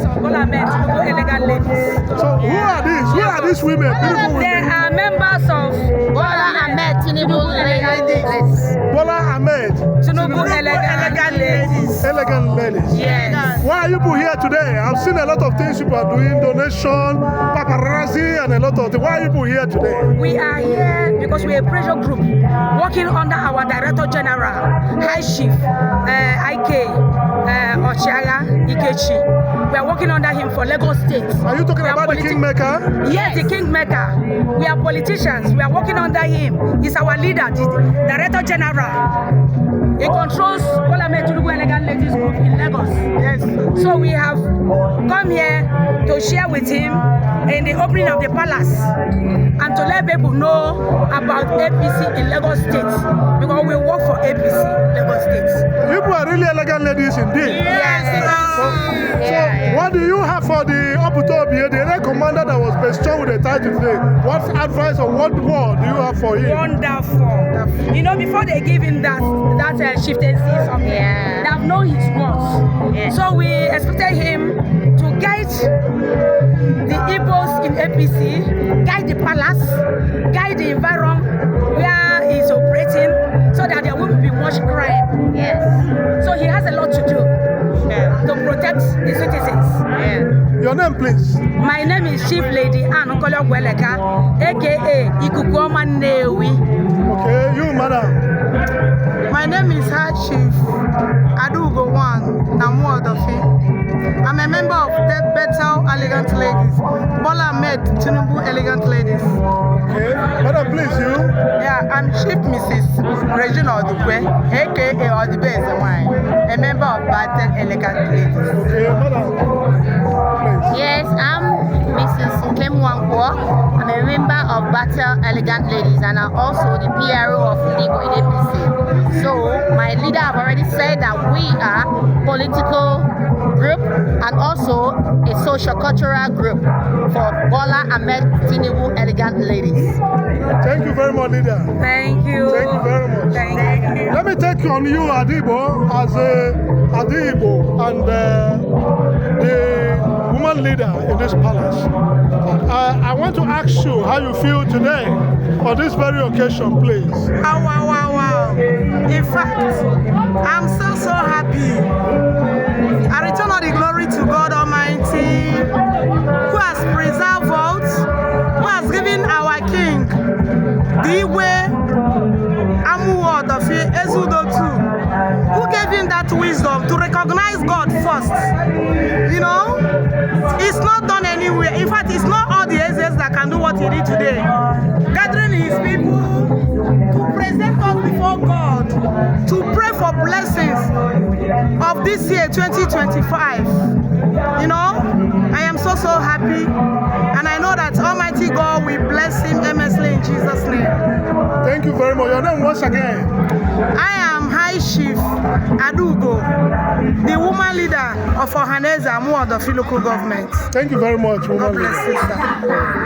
of Bola Ahmed Tinubu elegant ladies. So who are these? Who are these women? Beautiful women. They are members of Bola Ahmed Tinubu ladies. Bola Ahmed Tinubu elegant ladies. elegant ladies. Yes. Why are you people here today? I've seen a lot of things people are doing, donation, paparazzi, and a lot of things. Why are you people here today? We are here because we are a pressure group working under our Director General, High Chief IK Ochiaga Ikechi. We are working under him for Lagos State. Are you talking about the Kingmaker? Yes, the Kingmaker. We are politicians. We are working under him. He's our leader, the Director General. He controls Bola Ahmed Tinubu Elegant Ladies Group in Lagos. Yes. So we have come here to share with him in the opening of the palace and to let people know about APC in Lagos State, because we work for APC Lagos State. You people are really elegant ladies indeed. Yes. So what do you have for the Oputobi, the Air Commander that was bestowed with the title today? What advice or what word do you have for him? Wonderful. You know, before they give him that chieftaincy something, they have known his words. Yeah. So we expected him to guide the Igbos in APC, guide the palace, guide the environment where he's operating, so that there won't be much crime. Yes. So he has a lot to do to protect the citizens. Yeah. Your name, please. My name is Chief Lady Ann Gweleka, aka Ikukuoma Newi. Okay, you, madam. My name is High Chief Adugo One Amuwo Odofin. I'm a member of the Bethel Elegant Ladies, Bola Ahmed Tinubu Elegant Ladies. Okay, madam, please, you. Yeah, I'm Chief Mrs. Regina Ojukwu, aka Odibezewine, a member of Bethel Elegant Ladies. Okay, madam. Please. Yes, I'm Mrs. Nkemwankwo. I'm a member of Battle Elegant Ladies, and I'm also the PRO of Ndigbo in APC. So my leader have already said that we are political group and also a social-cultural group for Bola Ahmed Tinubu Elegant Ladies. Thank you very much, leader. Thank you. Thank you very much. Thank you. Let me take on you, Ndigbo, as a Ndigbo and the woman leader in this palace. I want to ask you how you feel today on this very occasion, please. Wow. In fact, I'm so happy. I return all the glory to God Almighty, who has preserved us, who has given our King the way Amuwo Odofin Ezudo, who gave him that wisdom to recognize God first. You know, it's not done anywhere. In fact, it's not all the Ezes that can do what he did today. Gathering his people to present us before God, to pray for blessings of this year 2025. You know, I am so happy, and I know that Almighty God will bless him immensely in Jesus' name. Thank you very much. Your name once again. I am High Chief Adugo, the woman leader of Ohaneze Amuwo Odofin local government. Thank you very much, woman God leader. bless you, sir.